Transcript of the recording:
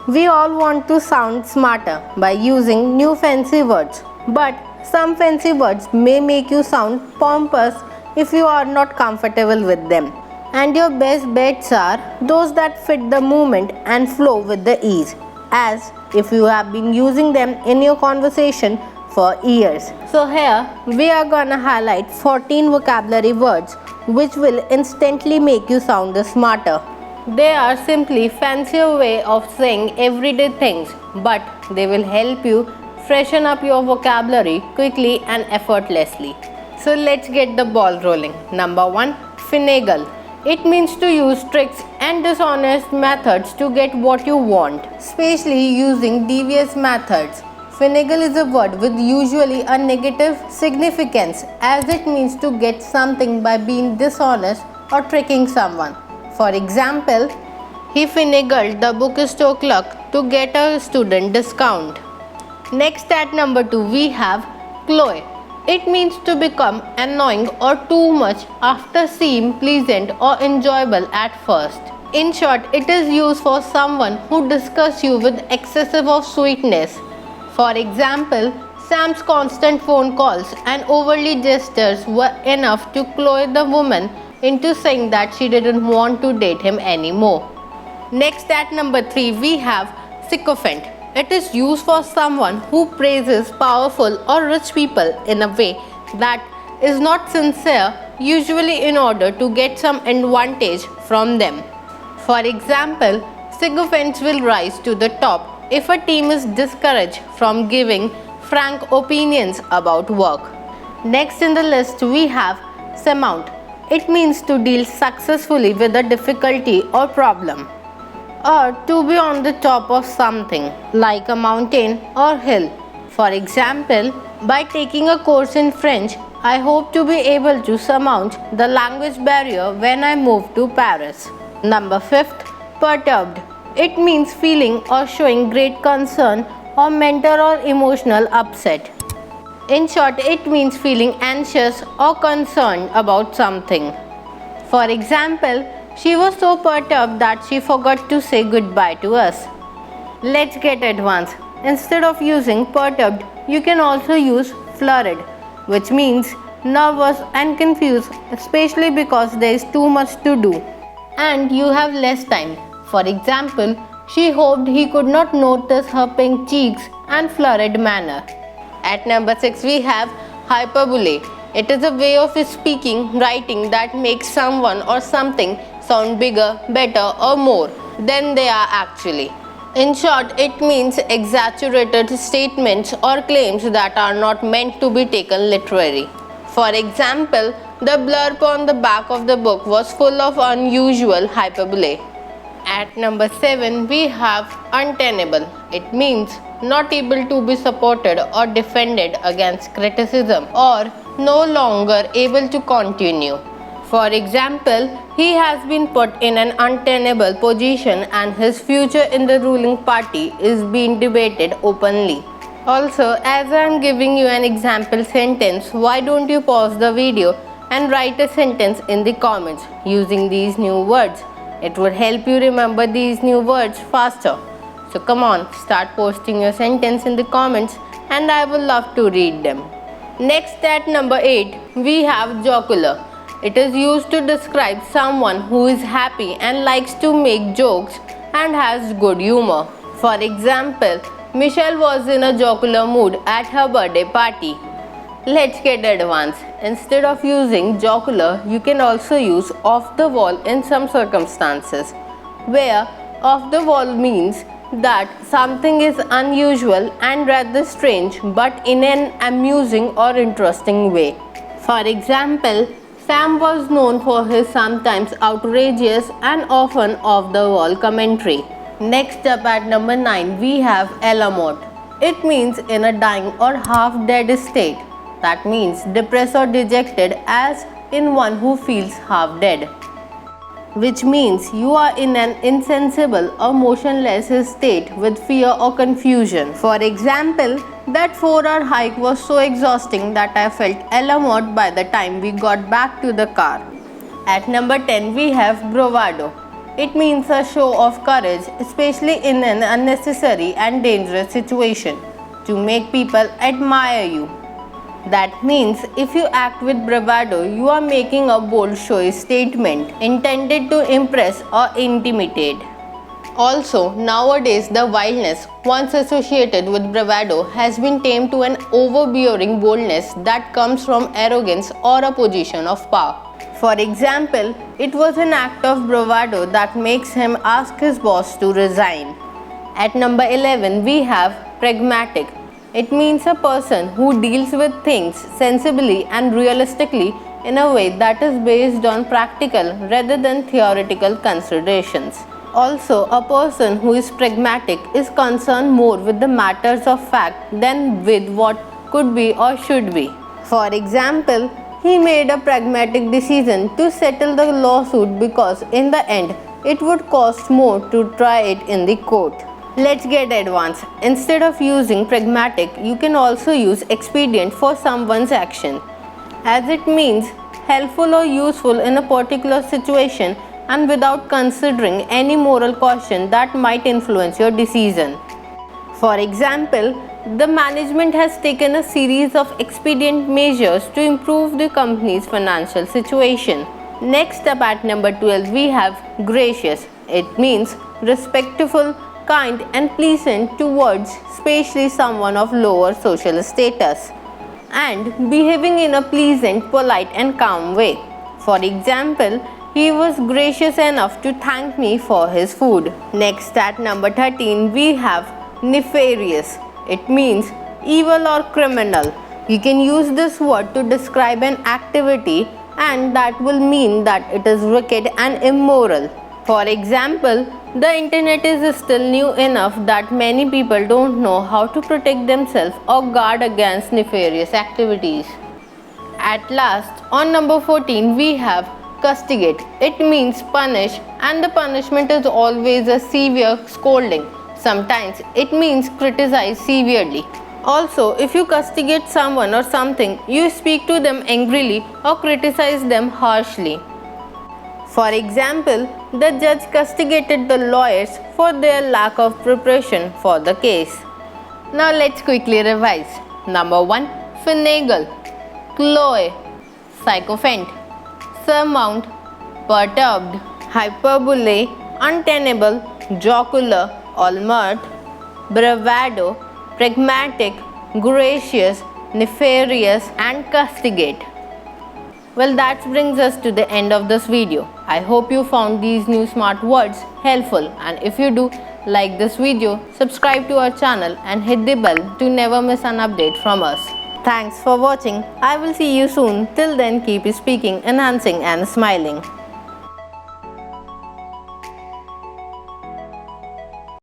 We all want to sound smarter by using new fancy words, but some fancy words may make you sound pompous if you are not comfortable with them. And your best bets are those that fit the movement and flow with the ease, as if you have been using them in your conversation for years. So here we are gonna highlight 14 vocabulary words which will instantly make you sound smarter. They are simply fancier way of saying everyday things, but they will help you freshen up your vocabulary quickly and effortlessly. So let's get the ball rolling. Number 1. Finagle. It means to use tricks and dishonest methods to get what you want, especially using devious methods. Finagle is a word with usually a negative significance, as it means to get something by being dishonest or tricking someone. For example, he finagled the bookstore clerk to get a student discount. Next at number 2 we have cloy. It means to become annoying or too much after seem pleasant or enjoyable at first. In short, it is used for someone who disgusts you with excessive of sweetness. For example, Sam's constant phone calls and overly gestures were enough to cloy the woman into saying that she didn't want to date him anymore. Next at number 3 we have sycophant. It is used for someone who praises powerful or rich people in a way that is not sincere, usually in order to get some advantage from them. For example, sycophants will rise to the top if a team is discouraged from giving frank opinions about work. Next in the list we have surmount. It means to deal successfully with a difficulty or problem, or to be on the top of something like a mountain or hill. For example, by taking a course in French, I hope to be able to surmount the language barrier when I move to Paris. Number 5, perturbed. It means feeling or showing great concern or mental or emotional upset. In short, it means feeling anxious or concerned about something. For example, she was so perturbed that she forgot to say goodbye to us. Let's get advanced. Instead of using perturbed, you can also use flurried, which means nervous and confused, especially because there is too much to do and you have less time. For example, she hoped he could not notice her pink cheeks and flurried manner. At number 6 we have hyperbole. It is a way of speaking, writing that makes someone or something sound bigger, better or more than they are actually. In short, it means exaggerated statements or claims that are not meant to be taken literally. For example, the blurb on the back of the book was full of unusual hyperbole. At number 7 we have untenable. It means not able to be supported or defended against criticism or no longer able to continue. For example, he has been put in an untenable position and his future in the ruling party is being debated openly. Also, as I am giving you an example sentence, why don't you pause the video and write a sentence in the comments using these new words. It would help you remember these new words faster. So come on, start posting your sentence in the comments and I will love to read them. Next at number 8 we have jocular. It is used to describe someone who is happy and likes to make jokes and has good humor. For example, Michelle was in a jocular mood at her birthday party. Let's get advanced. Instead of using jocular, you can also use off the wall in some circumstances, where off the wall means that something is unusual and rather strange but in an amusing or interesting way. For example, Sam was known for his sometimes outrageous and often off-the-wall commentary. Next up at number 9 we have alamort. It means in a dying or half-dead state. That means depressed or dejected, as in one who feels half dead, which means you are in an insensible or motionless state with fear or confusion. For example, that 4-hour hike was so exhausting that I felt alamort by the time we got back to the car. At number 10 we have bravado. It means a show of courage, especially in an unnecessary and dangerous situation, to make people admire you. That means if you act with bravado, you are making a bold, showy statement intended to impress or intimidate. Also, nowadays the wildness once associated with bravado has been tamed to an overbearing boldness that comes from arrogance or a position of power. For example, it was an act of bravado that makes him ask his boss to resign. At number 11, we have pragmatic. It means a person who deals with things sensibly and realistically in a way that is based on practical rather than theoretical considerations. Also, a person who is pragmatic is concerned more with the matters of fact than with what could be or should be. For example, he made a pragmatic decision to settle the lawsuit because in the end it would cost more to try it in the court. Let's get advanced. Instead of using pragmatic, you can also use expedient for someone's action, as it means helpful or useful in a particular situation and without considering any moral caution that might influence your decision. For example, the management has taken a series of expedient measures to improve the company's financial situation. Next up at number 12, we have gracious. It means respectful, kind and pleasant towards especially someone of lower social status, and behaving in a pleasant, polite and calm way. For example, he was gracious enough to thank me for his food. Next at number 13, we have nefarious. It means evil or criminal. You can use this word to describe an activity and that will mean that it is wicked and immoral. For example, the internet is still new enough that many people don't know how to protect themselves or guard against nefarious activities. At last, on number 14, we have castigate. It means punish, and the punishment is always a severe scolding. Sometimes it means criticize severely. Also, if you castigate someone or something, you speak to them angrily or criticize them harshly. For example, the judge castigated the lawyers for their lack of preparation for the case. Now let's quickly revise. Number 1. Finagle, cloy, sycophant, surmount, perturbed, hyperbole, untenable, jocular, alamort, bravado, pragmatic, gracious, nefarious and castigate. Well, that brings us to the end of this video. I hope you found these new smart words helpful, and if you do, like this video, subscribe to our channel and hit the bell to never miss an update from us. Thanks for watching. I will see you soon. Till then, keep speaking, enhancing and smiling.